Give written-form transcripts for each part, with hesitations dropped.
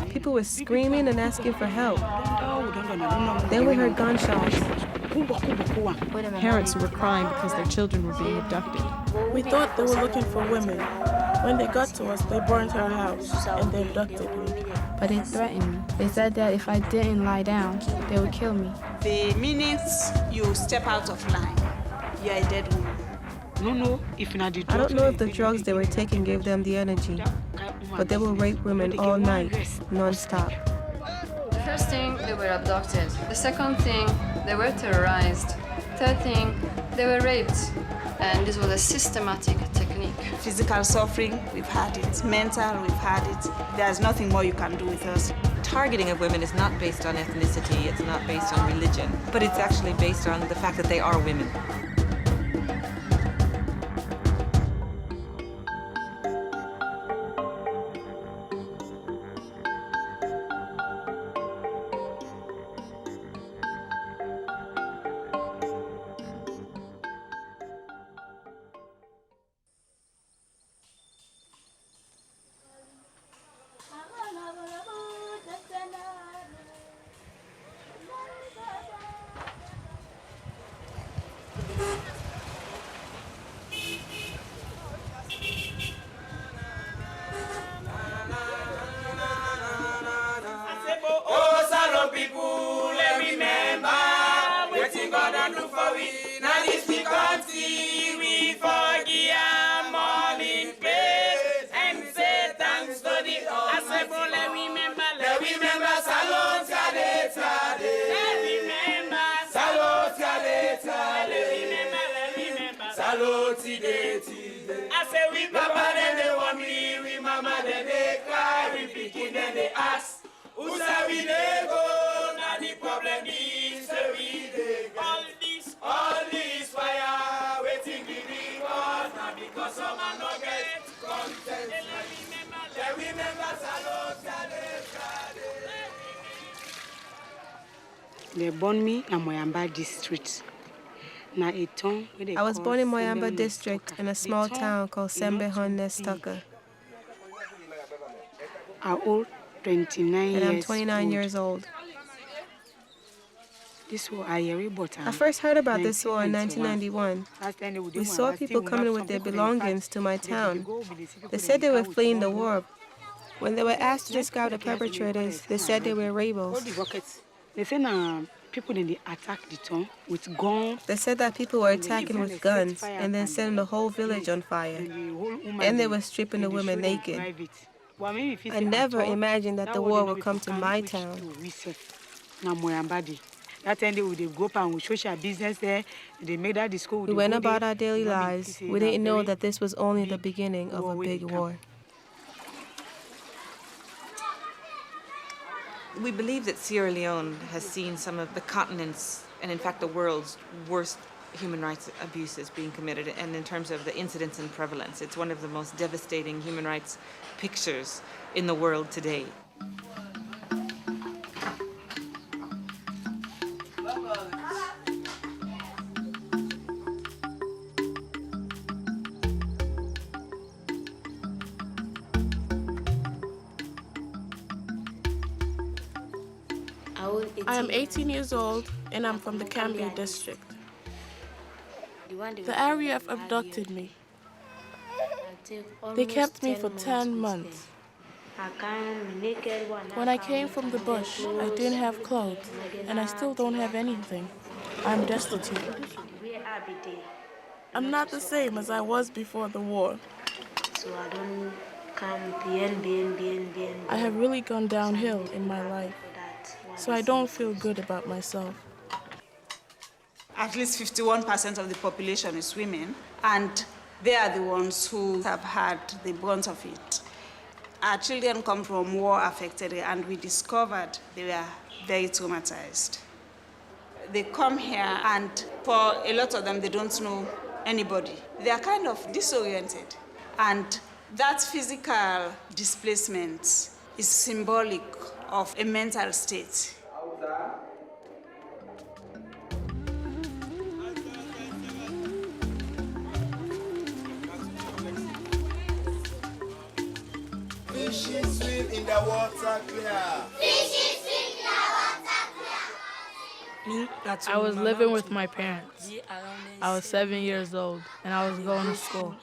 People were screaming and asking for help. Then we heard gunshots. Parents who were crying because their children were being abducted. We thought they were looking for women. When they got to us, they burned our house and they abducted me. But they threatened me. They said that if I didn't lie down, they would kill me. The minute you step out of line, you're a dead woman. I don't know if the drugs they were taking gave them the energy, but they will rape women all night, non-stop. The first thing, they were abducted. The second thing, they were terrorized. Third thing, they were raped. And this was a systematic technique. Physical suffering, we've had it. Mental, we've had it. There's nothing more you can do with us. Targeting of women is not based on ethnicity, it's not based on religion, but it's actually based on the fact that they are women. I say we papa then they want me, we mama then they cry, we pikin then they ask. Who say we dey go? Now the problem is say we dey go. All this fire, waiting giving us, now because some man no get content. They remember Salon, They born me in Moyamba district. I was born in Moyamba district in a small town called Sembe Honestaka. I'm old, 29 and I'm 29 years old. I first heard about this war in 1991. We saw people coming with their belongings to my town. They said they were fleeing the war. When they were asked to describe the perpetrators, they said they were rebels. They say people in the attack the town with guns. They said that people were attacking with guns and then setting the whole village on fire. And they were stripping the women naked. I never imagined that the war would come to my town. That time they would go up and social business there. They made that the school. We went about our daily lives. We didn't know that this was only the beginning of a big war. We believe that Sierra Leone has seen some of the continent's, and in fact the world's, worst human rights abuses being committed, and in terms of the incidence and prevalence, it's one of the most devastating human rights pictures in the world today. I am 18 years old and I'm from the Cambia district. The RUF abducted me. They kept me for 10 months. When I came from the bush, I didn't have clothes and I still don't have anything. I'm destitute. I'm not the same as I was before the war. I have really gone downhill in my life. So I don't feel good about myself. At least 51% of the population is women, and they are the ones who have had the brunt of it. Our children come from war-affected, and we discovered they were very traumatized. They come here, and for a lot of them, they don't know anybody. They are kind of disoriented, and that physical displacement is symbolic of a mental state. Fishes swim in the water clear. I was living with my parents. I was 7 years old, and I was going to school.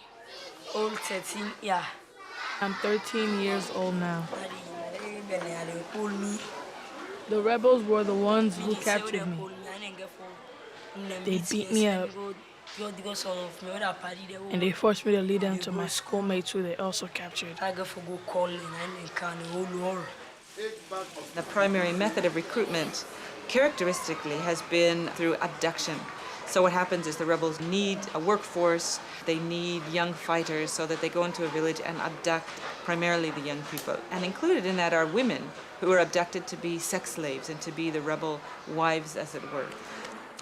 I'm 13 years old now. The rebels were the ones who captured me. They beat me up, and they forced me to lead them to my schoolmates who they also captured. The primary method of recruitment, characteristically, has been through abduction. So what happens is the rebels need a workforce, they need young fighters so that they go into a village and abduct primarily the young people. And included in that are women who are abducted to be sex slaves and to be the rebel wives, as it were.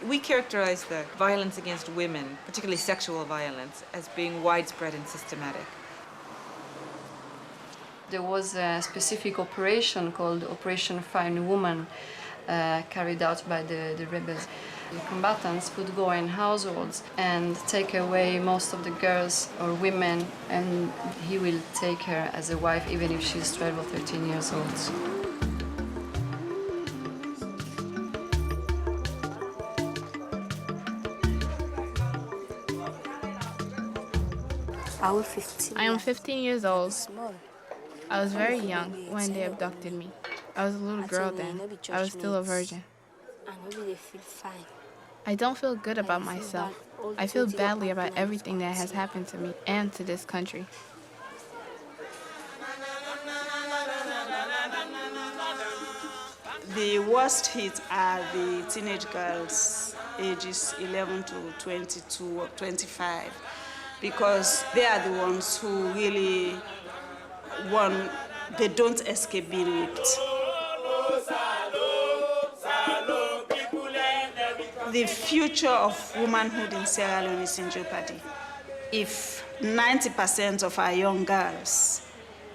We characterize the violence against women, particularly sexual violence, as being widespread and systematic. There was a specific operation called Operation Find Woman carried out by the rebels. The combatants would go in households and take away most of the girls or women, and he will take her as a wife even if she's 12 or 13 years old. I am 15 years old. I was very young when they abducted me. I was a little girl then. I was still a virgin. I don't feel good about myself. I feel badly about everything that has happened to me and to this country. The worst hit are the teenage girls, ages 11 to 22 or 25, because they are the ones who really they don't escape being raped. The future of womanhood in Sierra Leone is in jeopardy. If 90% of our young girls,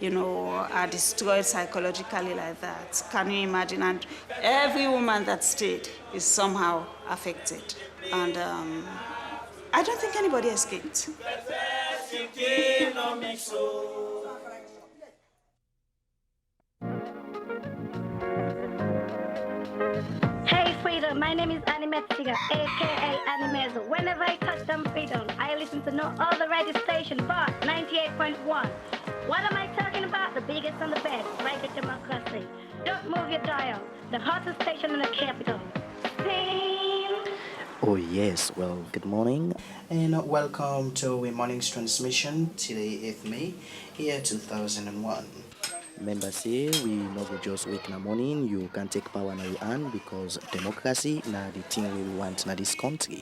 are destroyed psychologically like that, can you imagine? And every woman that stayed is somehow affected. And I don't think anybody escaped. My name is Animet Siga, aka Animezo. Whenever I touch them freedom, I listen to no other radio station but 98.1. What am I talking about? The biggest on the best, radio democracy. Don't move your dial. The hottest station in the capital. Steam. Oh yes, well, good morning and welcome to a morning's transmission today 8th May, year 2001. Members say we no go just wake in the morning, you can take power in your hand because democracy na the thing we want in this country.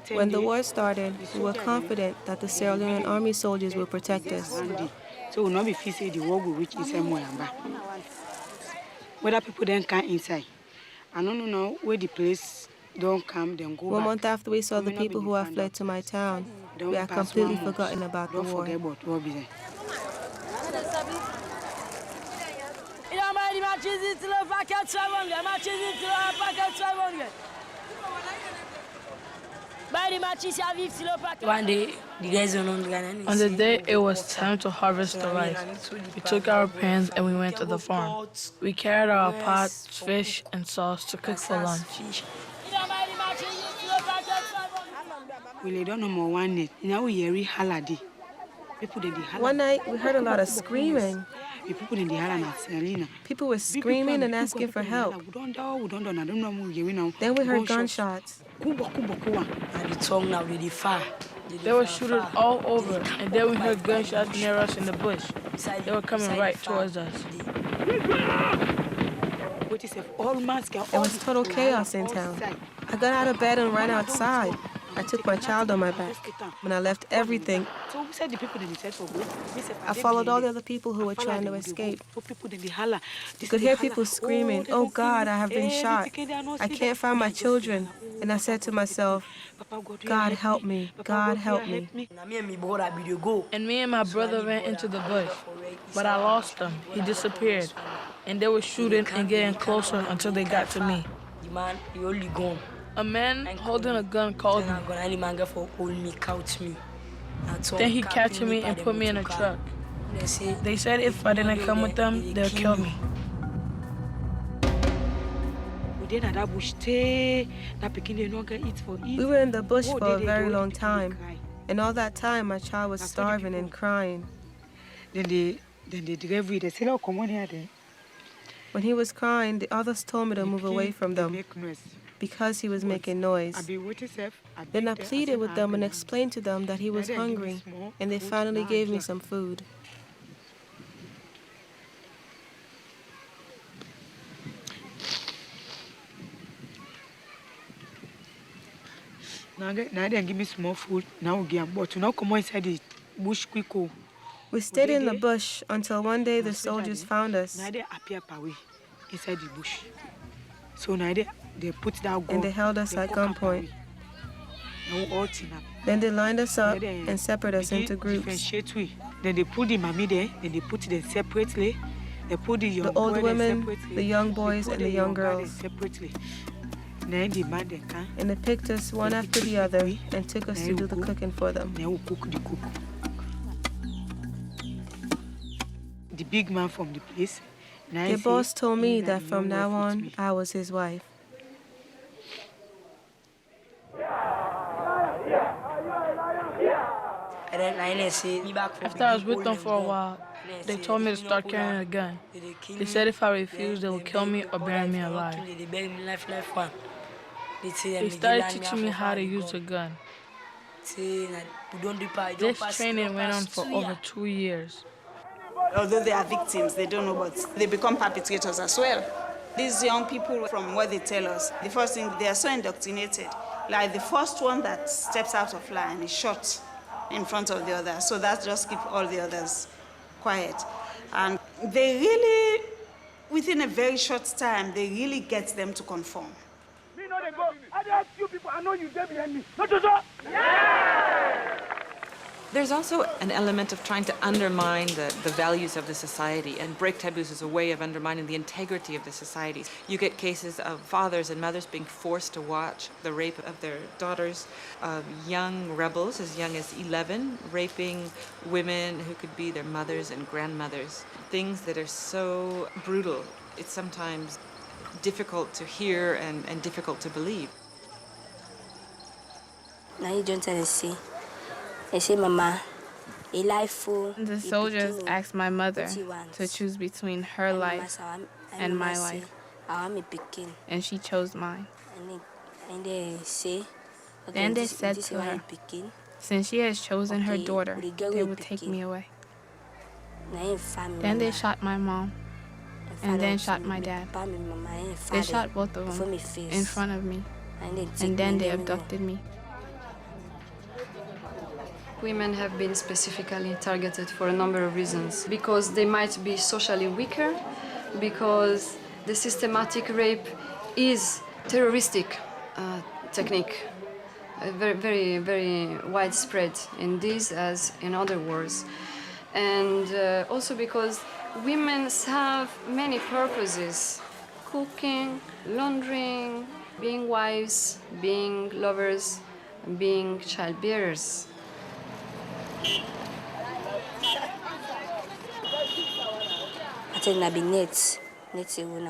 When the war started, we were confident that the Sierra Leone army soldiers will protect us. So we'll not be facing the war will reach in some way. Whether people then come inside, I don't know where the place don't come, then go 1 month after we saw the people who have fled to my town, we had completely forgotten about the war. One day, on the day it was time to harvest the rice, we took our pans and we went to the farm. We carried our pots, fish, and sauce to cook for lunch. We don't know more one night. Now we hear haladi. One night we heard a lot of screaming. People were screaming and asking for help. Then we heard gunshots. They were shooting all over, and then we heard gunshots near us in the bush. They were coming right towards us. There was total chaos in town. I got out of bed and ran outside. I took my child on my back. When I left everything, I followed all the other people who were trying to escape. You could hear people screaming, "Oh God, I have been shot. I can't find my children." And I said to myself, "God help me, God help me." And me and my brother ran into the bush, but I lost him. He disappeared. And they were shooting and getting closer until they got to me. The man, he only gone. A man holding a gun called me. Then he captured me and put me in a truck. They said if I didn't come with them, they'll kill me. We were in the bush for a very long time, and all that time my child was starving and crying. When he was crying, the others told me to move away from them because he was making noise. Then I pleaded with them and explained to them that he was hungry, and they finally gave me some food. Now they give me small food. Now we give but now come inside the bush quick. We stayed in the bush until one day the soldiers found us. Now they appear away inside the bush. So now they put that gun. And they held us at gunpoint. Then they lined us up and separated us into groups. Then they put the mommy there, then they put them separately. They put the old women, the young boys, and the young girls. Separately. And they picked us one after the other and took us to do the cooking for them. The big man from the place. The boss told me that from now on, I was his wife. After I was with them for a while, they told me to start carrying a gun. They said if I refused, they would kill me or bury me alive. They started teaching me how to use a gun. This training went on for over 2 years. Although they are victims, they don't know, but they become perpetrators as well. These young people, from what they tell us, the first thing, they are so indoctrinated. Like the first one that steps out of line is shot in front of the others. So that just keeps all the others quiet. And they really, within a very short time, they really get them to conform. Me know they go. I ask you people, I know you there behind me. Not so. Yeah! There's also an element of trying to undermine the values of the society, and break taboos is a way of undermining the integrity of the society. You get cases of fathers and mothers being forced to watch the rape of their daughters, of young rebels as young as 11, raping women who could be their mothers and grandmothers. Things that are so brutal, it's sometimes difficult to hear and difficult to believe. Now you don't tell us, see. They say, Mama, a life. The soldiers asked my mother to choose between her life and my life, and she chose mine. Then they said to her, since she has chosen her daughter, they will take me away. Then they shot my mom, and then shot my dad. They shot both of them in front of me, and then they abducted me. Women have been specifically targeted for a number of reasons. Because they might be socially weaker, because the systematic rape is terroristic technique, very, very, very widespread in these as in other wars. And also because women serve many purposes: cooking, laundering, being wives, being lovers, being childbearers.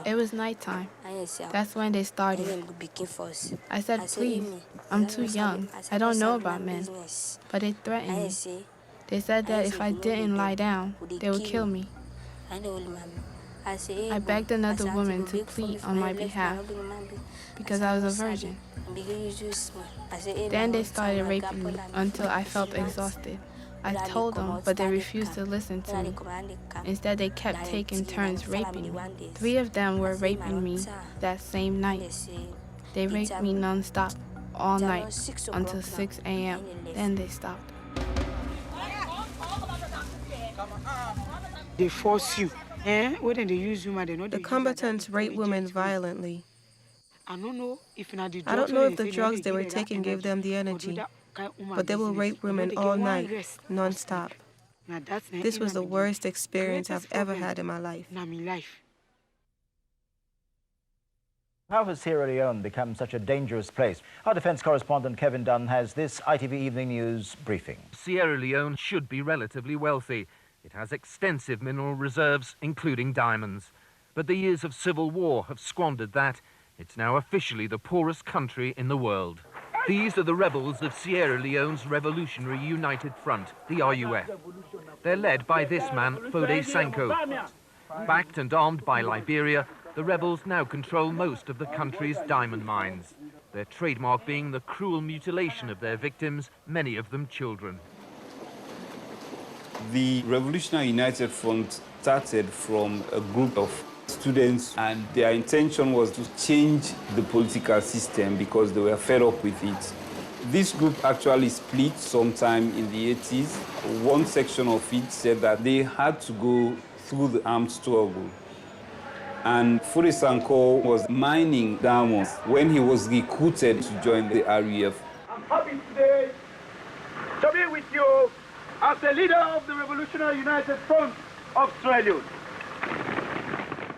It was nighttime. That's when they started. I said, please, I'm too young. I don't know about men. But they threatened me. They said that if I didn't lie down, they would kill me. I begged another woman to plead on my behalf because I was a virgin. Then they started raping me until I felt exhausted. I told them, but they refused to listen to me. Instead, they kept taking turns raping me. 3 of them were raping me that same night. They raped me non-stop all night until 6 a.m. Then they stopped. They force you. When they use you, they know the combatants rape women violently. I don't know if the drugs they were taking gave them the energy, but they will rape women all night, non-stop. This was the worst experience I've ever had in my life. How has Sierra Leone become such a dangerous place? Our defence correspondent Kevin Dunn has this ITV Evening News briefing. Sierra Leone should be relatively wealthy. It has extensive mineral reserves, including diamonds. But the years of civil war have squandered that. It's now officially the poorest country in the world. These are the rebels of Sierra Leone's Revolutionary United Front, the RUF. They're led by this man, Fode Sanko. Backed and armed by Liberia, the rebels now control most of the country's diamond mines, their trademark being the cruel mutilation of their victims, many of them children. The Revolutionary United Front started from a group of students, and their intention was to change the political system because they were fed up with it. This group actually split sometime in the 80s. One section of it said that they had to go through the armed struggle. And Fode Sanko was mining diamonds when he was recruited to join the RUF. I'm happy today to be with you as the leader of the Revolutionary United Front of Sierra Leone.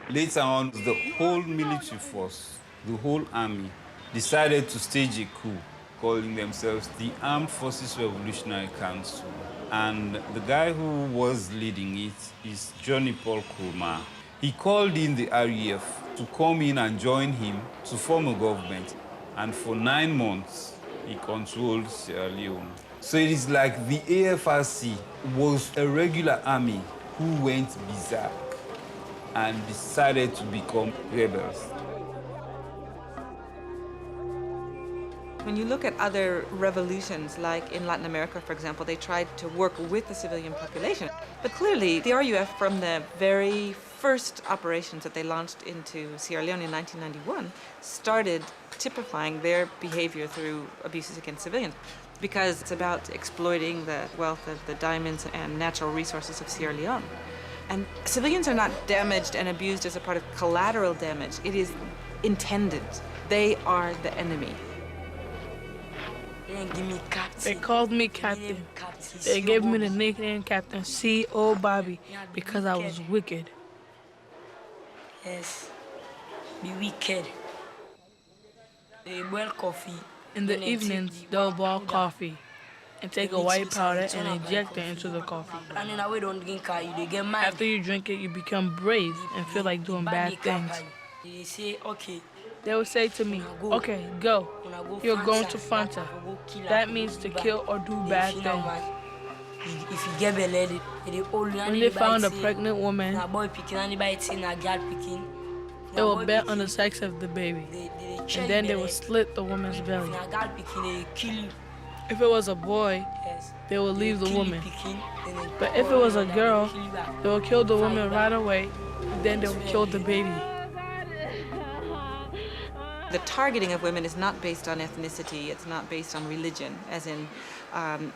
Later on, the whole military force, the whole army, decided to stage a coup, calling themselves the Armed Forces Revolutionary Council. And the guy who was leading it is Johnny Paul Kurma. He called in the RUF to come in and join him to form a government. And for 9 months, he controlled Sierra Leone. So it is like the AFRC was a regular army who went berserk and decided to become rebels. When you look at other revolutions, like in Latin America, for example, they tried to work with the civilian population. But clearly, the RUF, from the very first operations that they launched into Sierra Leone in 1991, started typifying their behavior through abuses against civilians, because it's about exploiting the wealth of the diamonds and natural resources of Sierra Leone. And civilians are not damaged and abused as a part of collateral damage. It is intended. They are the enemy. They called me Captain. They gave me the nickname Captain C.O. Bobby because I was wicked. Yes, be wicked. They boil coffee. In the evenings, they'll boil coffee and take a white powder and inject it into the coffee. After you drink it, you become brave and feel like doing bad things. They say, okay. They would say to me, okay, go. You're going to Fanta. That means to kill or do bad things. If you get beheaded, when they found a pregnant woman, they would bet on the sex of the baby, and then they would slit the woman's belly. If it was a boy, they would leave the woman. But if it was a girl, they would kill the woman right away, and then they would kill the baby. The targeting of women is not based on ethnicity, it's not based on religion, as in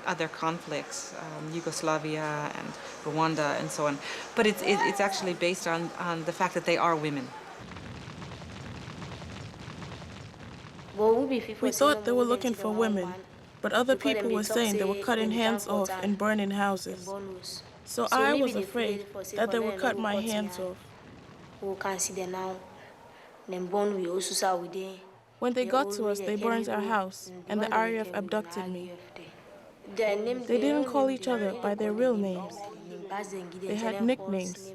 other conflicts, Yugoslavia and Rwanda and so on. But it's actually based on the fact that they are women. We thought they were looking for women, but other people were saying they were cutting hands off and burning houses. So I was afraid that they would cut my hands off. When they got to us, they burned our house, and the RUF abducted me. They didn't call each other by their real names. They had nicknames.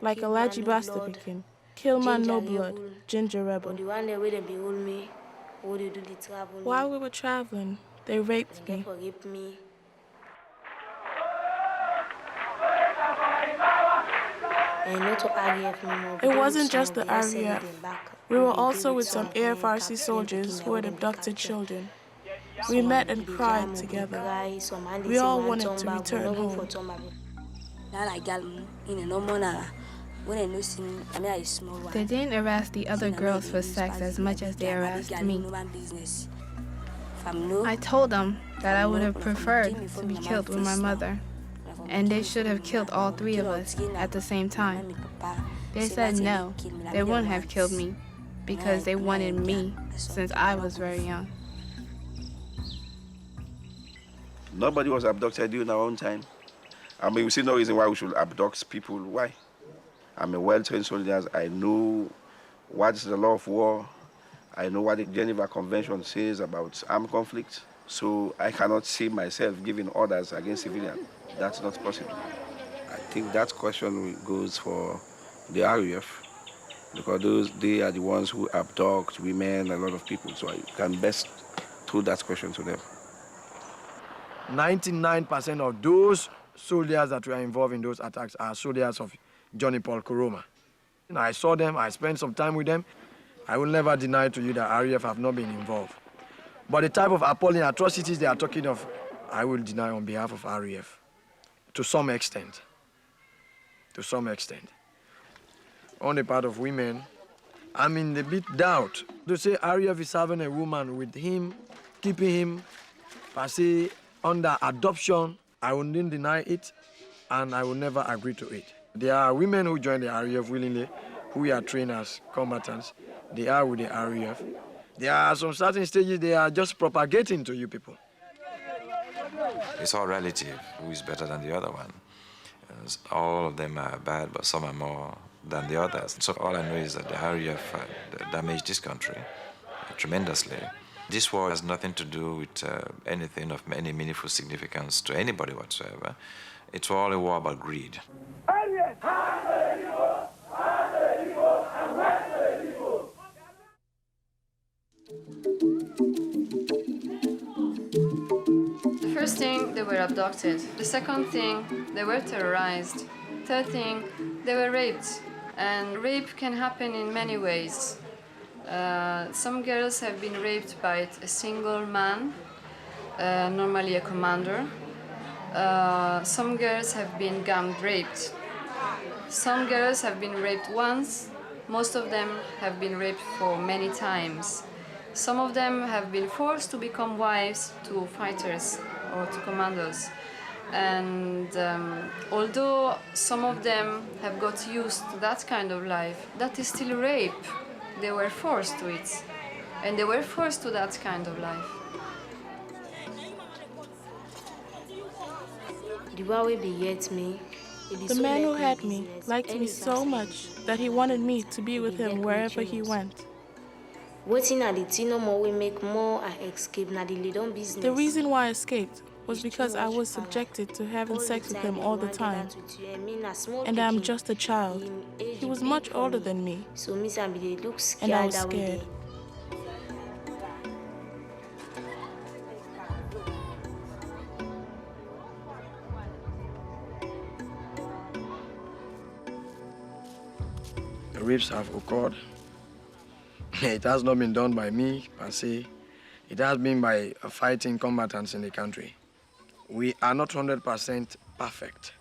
Like Alaji Basta Pekin, Killman No Blood, Ginger Rebel. While we were traveling, they raped me. It wasn't just the RUF. We were also with some AFRC soldiers who had abducted children. We met and cried together. We all wanted to return home. They didn't harass the other girls for sex as much as they harassed me. I told them that I would have preferred to be killed with my mother, and they should have killed all 3 of us at the same time. They said no, they wouldn't have killed me because they wanted me since I was very young. Nobody was abducted during our own time. I mean, we see no reason why we should abduct people. Why? I'm a well-trained soldier. I know what is the law of war. I know what the Geneva Convention says about armed conflict. So I cannot see myself giving orders against civilians. That's not possible. I think that question goes for the RUF, because they are the ones who abduct women, a lot of people. So I can best throw that question to them. 99% of those soldiers that were involved in those attacks are soldiers of Johnny Paul Kuroma. I saw them, I spent some time with them. I will never deny to you that RUF have not been involved. But the type of appalling atrocities they are talking of, I will deny on behalf of RUF, to some extent. To some extent. On the part of women, I'm in a bit doubt. To say RUF is having a woman with him, keeping him, per se, under adoption, I wouldn't deny it, and I will never agree to it. There are women who join the RUF willingly, who are trained as combatants. They are with the RUF. There are some certain stages they are just propagating to you people. It's all relative, who is better than the other one. All of them are bad, but some are more than the others. So all I know is that the RUF damaged this country tremendously. This war has nothing to do with anything of any meaningful significance to anybody whatsoever. It's all a war about greed. The first thing, they were abducted. The second thing, they were terrorized. Third thing, they were raped. And rape can happen in many ways. Some girls have been raped by a single man, normally a commander. Some girls have been gang raped. Some girls have been raped once. Most of them have been raped for many times. Some of them have been forced to become wives to fighters or to commandos. And although some of them have got used to that kind of life, that is still rape. They were forced to it, and they were forced to that kind of life. The man who had me liked me so much that he wanted me to be with him wherever he went. The reason why I escaped was because I was subjected to having sex with him all the time. And I'm just a child. He was much older than me. And I was scared. The rapes have occurred. It has not been done by me, per se. It has been by fighting combatants in the country. We are not 100% perfect.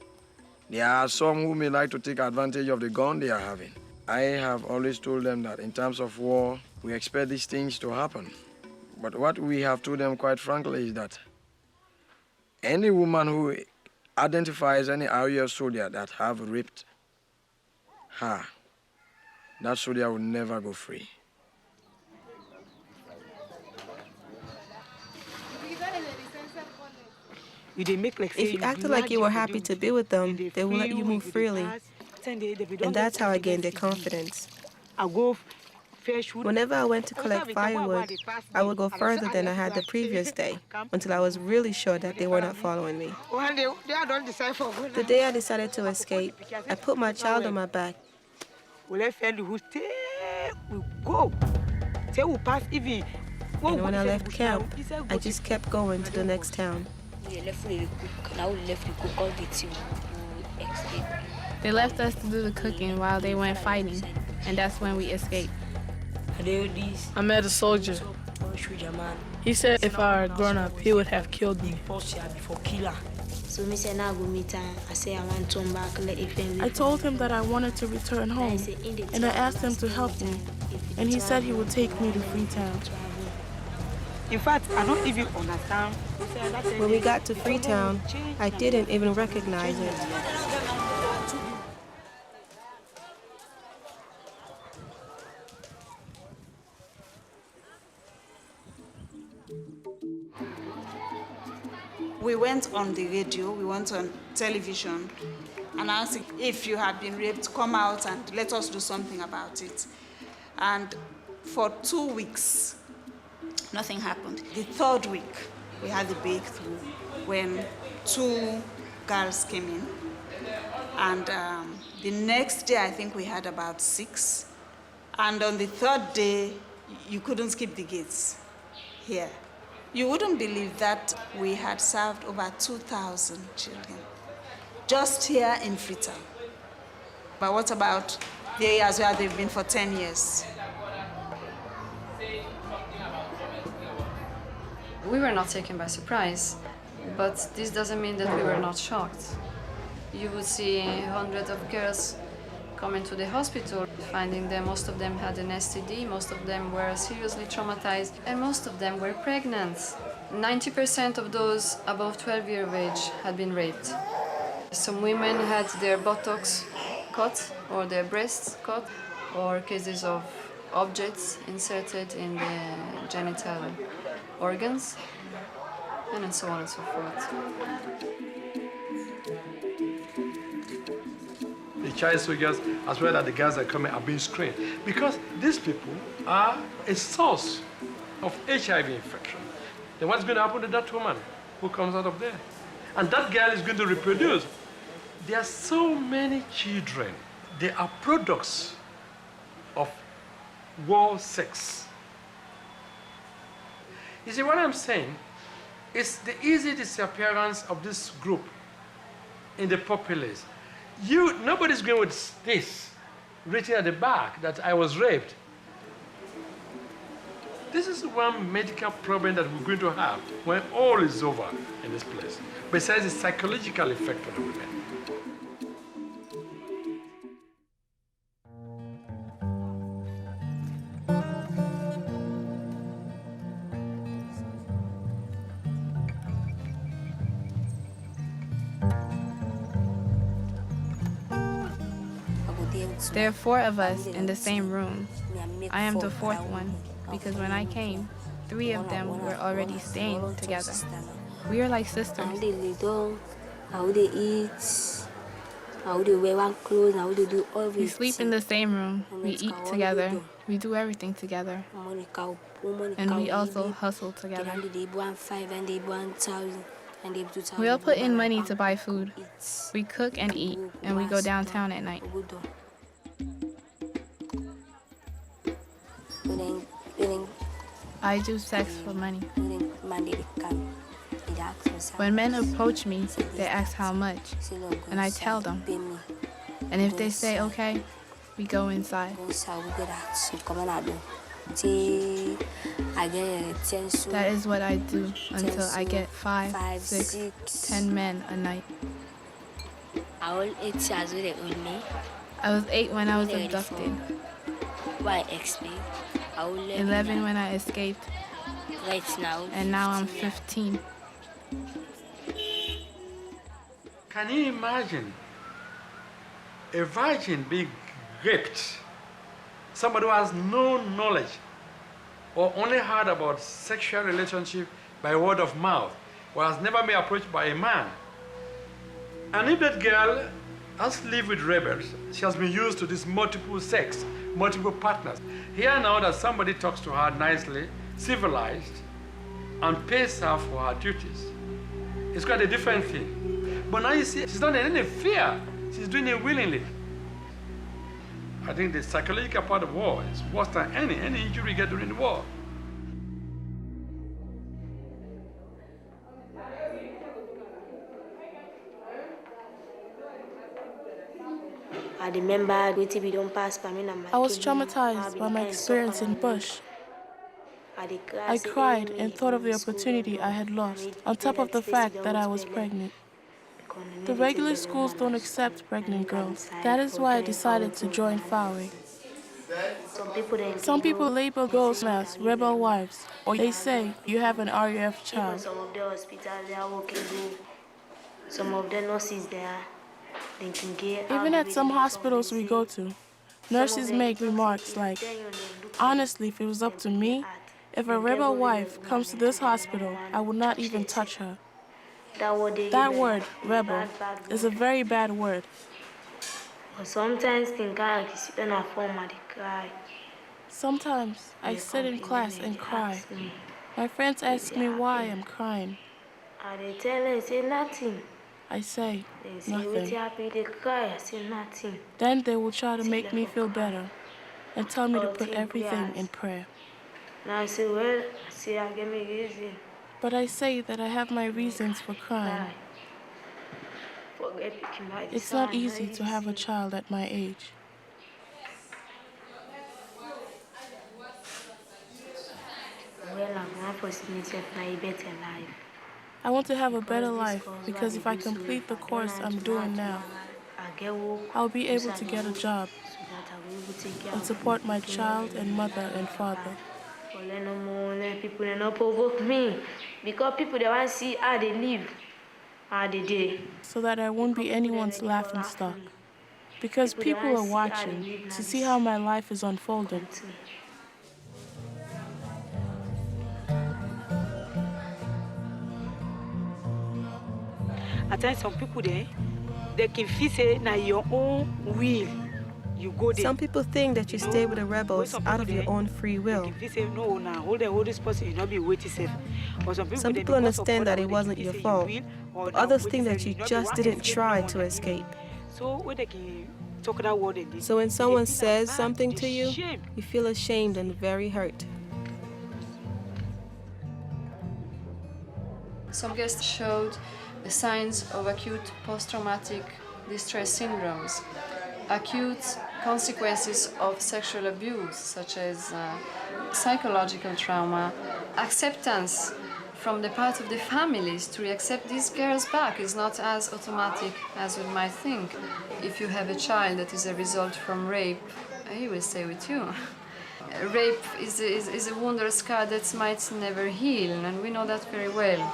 There are some who may like to take advantage of the gun they are having. I have always told them that in terms of war, we expect these things to happen. But what we have told them quite frankly is that any woman who identifies any RUF soldier that have raped her, that soldier will never go free. If you acted like you were happy to be with them, they will let you move freely. And that's how I gained their confidence. Whenever I went to collect firewood, I would go further than I had the previous day, until I was really sure that they were not following me. The day I decided to escape, I put my child on my back. And when I left camp, I just kept going to the next town. They left us to do the cooking while they went fighting, and that's when we escaped. I met a soldier. He said if I had grown up, he would have killed me. I told him that I wanted to return home, and I asked him to help me, and he said he would take me to Freetown. In fact, I don't even understand. When we got to Freetown, I didn't even recognize it. We went on the radio, we went on television, announcing, if you have been raped, come out and let us do something about it. And for 2 weeks, nothing happened. The third week, we had the breakthrough when 2 girls came in. And the next day, I think we had about 6. And on the third day, you couldn't skip the gates here. You wouldn't believe that we had served over 2,000 children, just here in Freetown. But what about the areas where they've been for 10 years? We were not taken by surprise, but this doesn't mean that we were not shocked. You would see hundreds of girls coming to the hospital, finding them, most of them had an STD, most of them were seriously traumatized, and most of them were pregnant. 90% of those above 12 years of age had been raped. Some women had their buttocks cut or their breasts cut, or cases of objects inserted in the genital organs, and so on and so forth. The child soldiers, as well as the girls that come in, are being screened because these people are a source of HIV infection. Then what's going to happen to that woman who comes out of there? And that girl is going to reproduce. There are so many children. They are products of war sex. You see, what I'm saying is the easy disappearance of this group in the populace. Nobody's going with this written at the back that I was raped. This is one medical problem that we're going to have when all is over in this place, besides the psychological effect on the women. There are 4 of us in the same room. I am the 4th one, because when I came, 3 of them were already staying together. We are like sisters. How they lay down, how they eat, how they wear one clothes, how they do everything. We sleep in the same room. We eat together. We do everything together. And we also hustle together. We all put in money to buy food. We cook and eat, and we go downtown at night. I do sex for money. When men approach me, they ask how much, and I tell them. And if they say okay, we go inside. That is what I do until I get 5, 6, 10 men a night. I was 8 when I was abducted. 11 when I escaped. And now I'm 15. Can you imagine a virgin being raped? Somebody who has no knowledge or only heard about sexual relationship by word of mouth, or has never been approached by a man. And if that girl has lived with rebels, she has been used to this multiple sex, multiple partners. Here now that somebody talks to her nicely, civilized, and pays her for her duties, it's quite a different thing. But now you see, she's not in any fear. She's doing it willingly. I think the psychological part of war is worse than any injury you get during the war. I remember I was traumatized by my experience in Bush. I cried and thought of the opportunity I had lost, on top of the fact that I was pregnant. The regular schools don't accept pregnant girls. That is why I decided to join FAWE. Some people label girls as rebel wives, or they say you have an RUF child. Some of the hospitals they are working good. Some of the nurses there, they can get. Even at some hospitals we go to, nurses make remarks like, honestly, if it was up to me, if a rebel wife comes to this hospital, I would not even touch her. That word, rebel, is a very bad word. Sometimes Sometimes I sit in class and cry. My friends ask me why I'm crying. they tell them, say nothing. I say They say, nothing. "Wait happy, they cry." I say nothing. Then they will try to make me feel better and tell me to put everything in prayer. Now I say, well, I say, I get me reason. But I say that I have my reasons for crying. It's not easy to have a child at my age. Well, I'm going to myself now a better life. I want to have a better life because if I complete the course I'm doing now, I'll be able to get a job and support my child and mother and father. People do not provoke me because people they want to see how they live, how they do. So that I won't be anyone's laughing stock. Because people are watching to see how my life is unfolding. At times, some people there, they can feel say now your own will. You go there. Some people think that you stay with the rebels out of your own free will. They say no, now hold this person, you not be waiting safe. Or some people understand that it wasn't your fault, but others think that you just didn't try to escape. So when they can talk that word, so when someone says something to you, you feel ashamed and very hurt. Some guests showed the signs of acute post-traumatic distress syndromes, acute consequences of sexual abuse, such as psychological trauma, acceptance from the part of the families to accept these girls back is not as automatic as we might think. If you have a child that is a result from rape, he will stay with you. Rape is a wound or scar that might never heal, and we know that very well.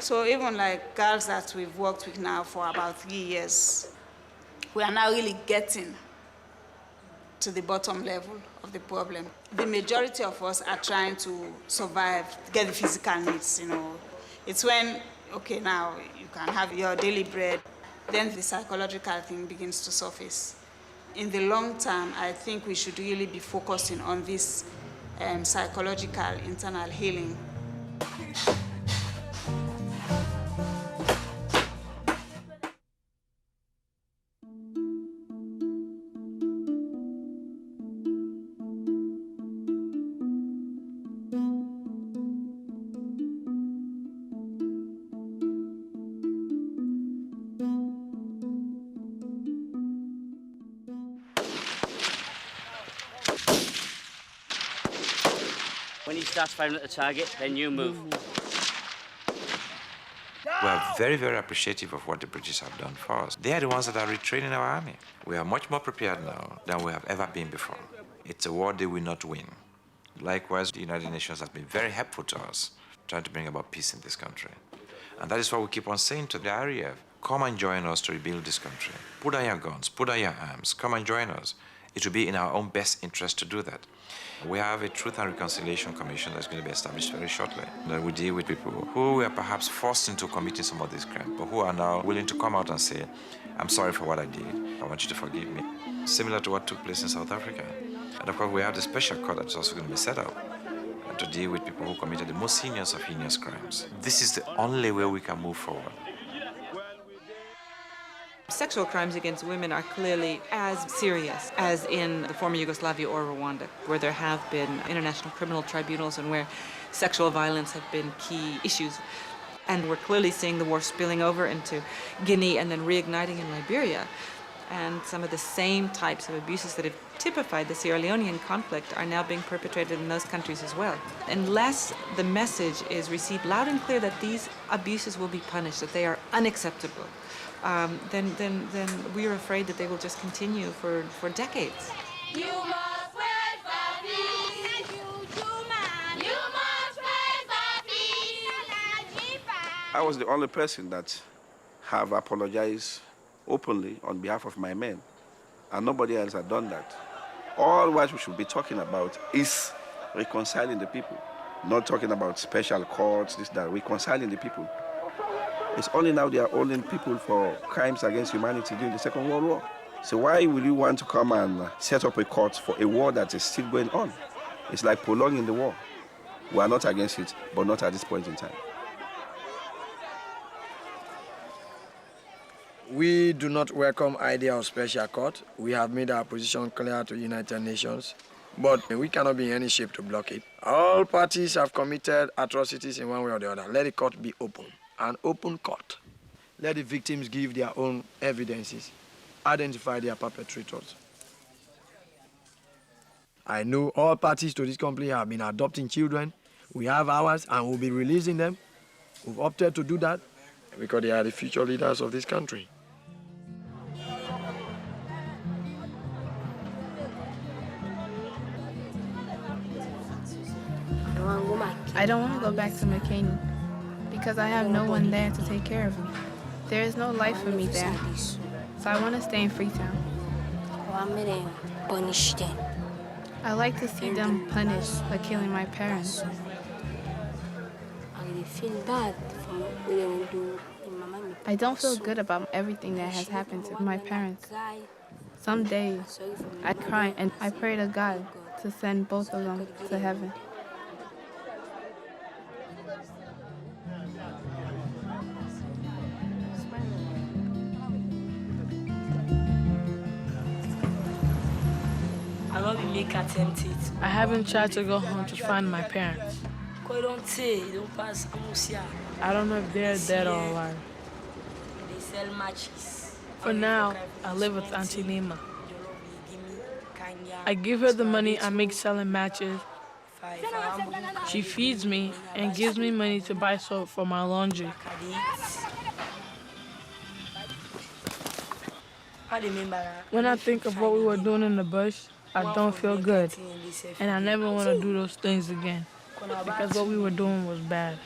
So even like girls that we've worked with now for about 3 years, we are now really getting to the bottom level of the problem. The majority of us are trying to survive, get the physical needs, you know. It's when, okay, now you can have your daily bread, then the psychological thing begins to surface. In the long term, I think we should really be focusing on this psychological internal healing. When he starts firing at the target, then you move. We are very, very appreciative of what the British have done for us. They are the ones that are retraining our army. We are much more prepared now than we have ever been before. It's a war they will not win. Likewise, the United Nations has been very helpful to us, trying to bring about peace in this country. And that is why we keep on saying to the RUF, come and join us to rebuild this country. Put down your guns, put down your arms, come and join us. It will be in our own best interest to do that. We have a Truth and Reconciliation Commission that's going to be established very shortly. That will deal with people who were perhaps forced into committing some of these crimes, but who are now willing to come out and say, I'm sorry for what I did. I want you to forgive me. Similar to what took place in South Africa. And of course, we have the special court that's also going to be set up to deal with people who committed the most heinous of heinous crimes. This is the only way we can move forward. Sexual crimes against women are clearly as serious as in the former Yugoslavia or Rwanda, where there have been international criminal tribunals and where sexual violence have been key issues. And we're clearly seeing the war spilling over into Guinea and then reigniting in Liberia. And some of the same types of abuses that have typified the Sierra Leonean conflict are now being perpetrated in those countries as well. Unless the message is received loud and clear that these abuses will be punished, that they are unacceptable, then we are afraid that they will just continue for decades. You must wait for peace. You must wait for peace. I was the only person that have apologized openly on behalf of my men, and nobody else had done that. All what we should be talking about is reconciling the people. Not talking about special courts, this, that, reconciling the people. It's only now they are holding people for crimes against humanity during the Second World War. So why will you want to come and set up a court for a war that is still going on? It's like prolonging the war. We are not against it, but not at this point in time. We do not welcome idea of special court. We have made our position clear to United Nations, but we cannot be in any shape to block it. All parties have committed atrocities in one way or the other. Let the court be open, an open court. Let the victims give their own evidences, identify their perpetrators. I know all parties to this conflict have been adopting children. We have ours and we'll be releasing them. We've opted to do that because they are the future leaders of this country. I don't want to go back to McCain because I have no one there to take care of me. There is no life for me there, so I want to stay in Freetown. I like to see them punished for killing my parents. I don't feel good about everything that has happened to my parents. Some days I cry and I pray to God to send both of them to heaven. I haven't tried to go home to find my parents. I don't know if they're dead or alive. For now, I live with Auntie Lima. I give her the money I make selling matches. She feeds me and gives me money to buy soap for my laundry. When I think of what we were doing in the bush, I don't feel good, and I never want to do those things again, because what we were doing was bad.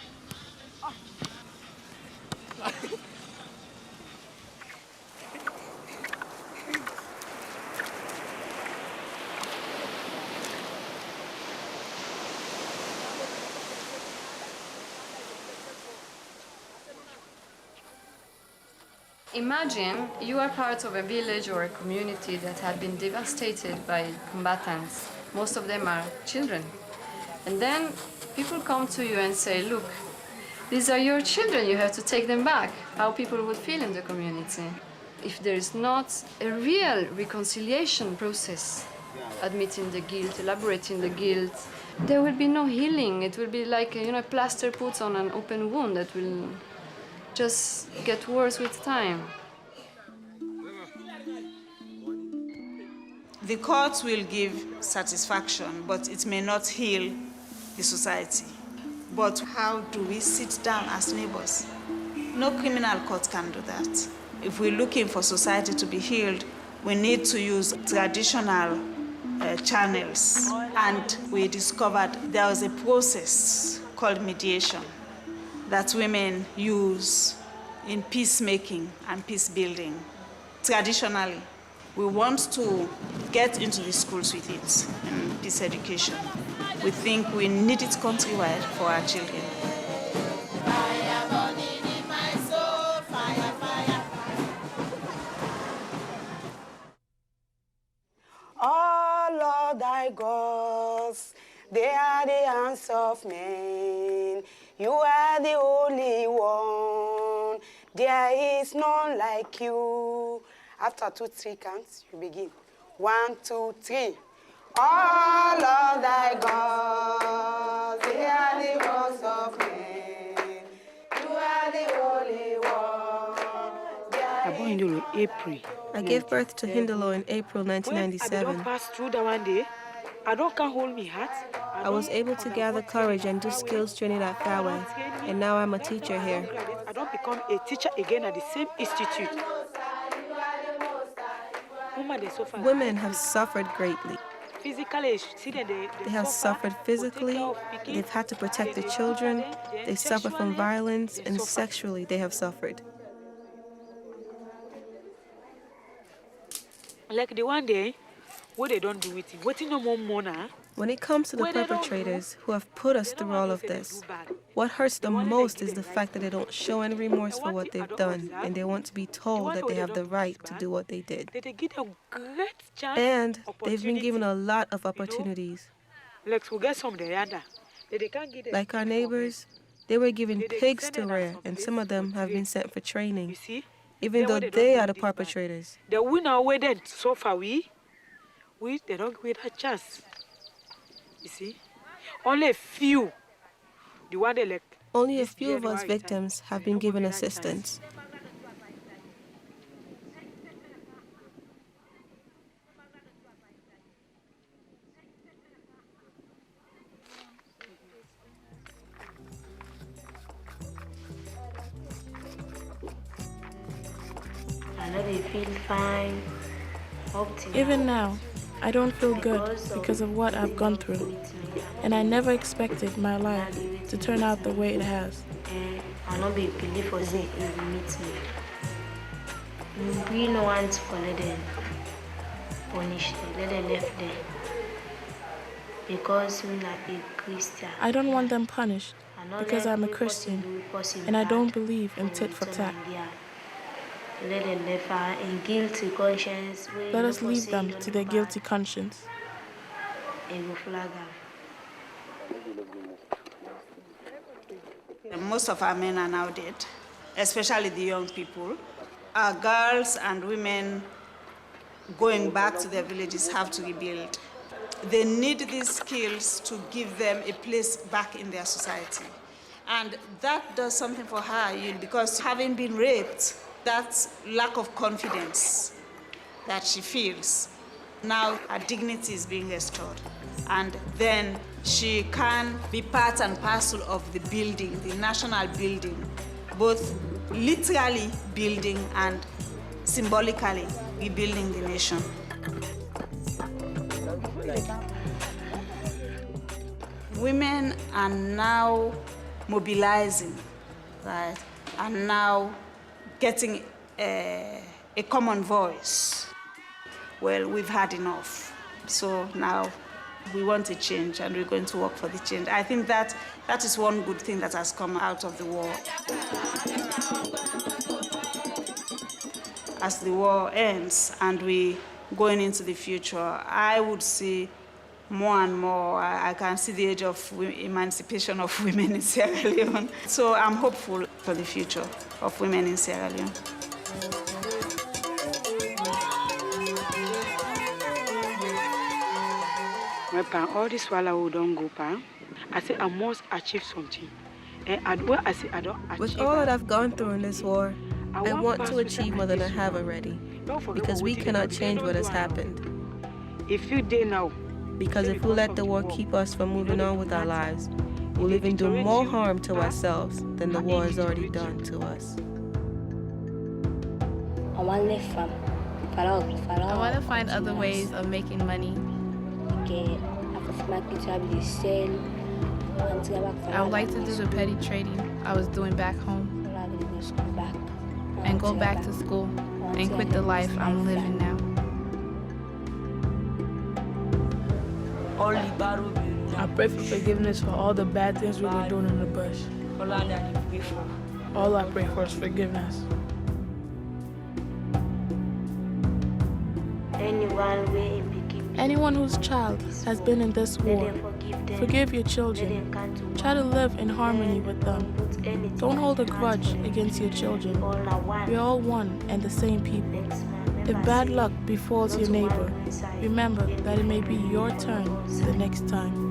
Imagine you are part of a village or a community that had been devastated by combatants. Most of them are children. And then people come to you and say, look, these are your children, you have to take them back. How people would feel in the community. If there is not a real reconciliation process, admitting the guilt, elaborating the guilt, there will be no healing. It will be like a plaster put on an open wound that will just get worse with time. The court will give satisfaction, but it may not heal the society. But how do we sit down as neighbors? No criminal court can do that. If we're looking for society to be healed, we need to use traditional channels. And we discovered there was a process called mediation that women use in peacemaking and peace building. Traditionally, we want to get into the schools with it in peace education. We think we need it countrywide for our children. Oh Lord thy gods, they are the hands of men. You are the only one. There is none like you. After 2, 3 counts, you begin. 1, 2, 3. Oh Lord thy gods, they are the hands of men. You are the only one. April. I gave birth to Hindolo in April 1997. I don't pass through that one day. I don't can hold me heart. I was able to gather courage and do skills training at Fairway, and now I'm a teacher here. I don't become a teacher again at the same institute. Women have suffered greatly. Physically, they have suffered physically, they've had to protect the children, they suffer from violence, and sexually they have suffered. Like the one day, what they don't do with it. What no more money? When it comes to the perpetrators who have put us through all of this, what hurts the most is the fact that they don't show any remorse for what they've done, and they want to be told that they have the right to do what they did. And they've been given a lot of opportunities. Like our neighbors, they were given pigs to rear, and some of them have been sent for training, even though they are the perpetrators. The winner waited so far, they don't get a chance. You see? Only a few. The one they Only a few of us victims have been given assistance. I know they feel fine. Even now, I don't feel good because of what I've gone through, and I never expected my life to turn out the way it has. I not be believe for saying it will meet me. We no want to let them punish them, let them left there. Because we not a Christian. I don't want them punished because I'm a Christian, and I don't believe in tit for tat. Let them never in guilty conscience. Let us leave them to their guilty conscience. Most of our men are now dead, especially the young people. Our girls and women going back to their villages have to rebuild. They need these skills to give them a place back in their society. And that does something for her, because having been raped, that lack of confidence that she feels. Now her dignity is being restored. And then she can be part and parcel of the building, the national building, both literally building and symbolically rebuilding the nation. Women are now mobilizing, right? And now getting a common voice. Well, we've had enough. So now we want a change, and we're going to work for the change. I think that is one good thing that has come out of the war. As the war ends and we going into the future, I would see more and more. I can see the age of emancipation of women in Sierra Leone. So I'm hopeful for the future of women in Sierra Leone. All this while I don't go, I say I must achieve something. And I don't achieve. With all that I've gone through in this war, I want to achieve more than I have already. Because we cannot change what has happened. If you dare now. Because if we let the war keep us from moving on with our lives, we'll even do more harm to ourselves than the war has already done to us. I want to find other ways of making money. I would like to do the petty trading I was doing back home and go back to school and quit the life I'm living now. I pray for forgiveness for all the bad things we were doing in the bush. All I pray for is forgiveness. Anyone whose child has been in this war, forgive your children. Try to live in harmony with them. Don't hold a grudge against your children. We're all one and the same people. If bad luck befalls your neighbor, remember that it may be your turn the next time.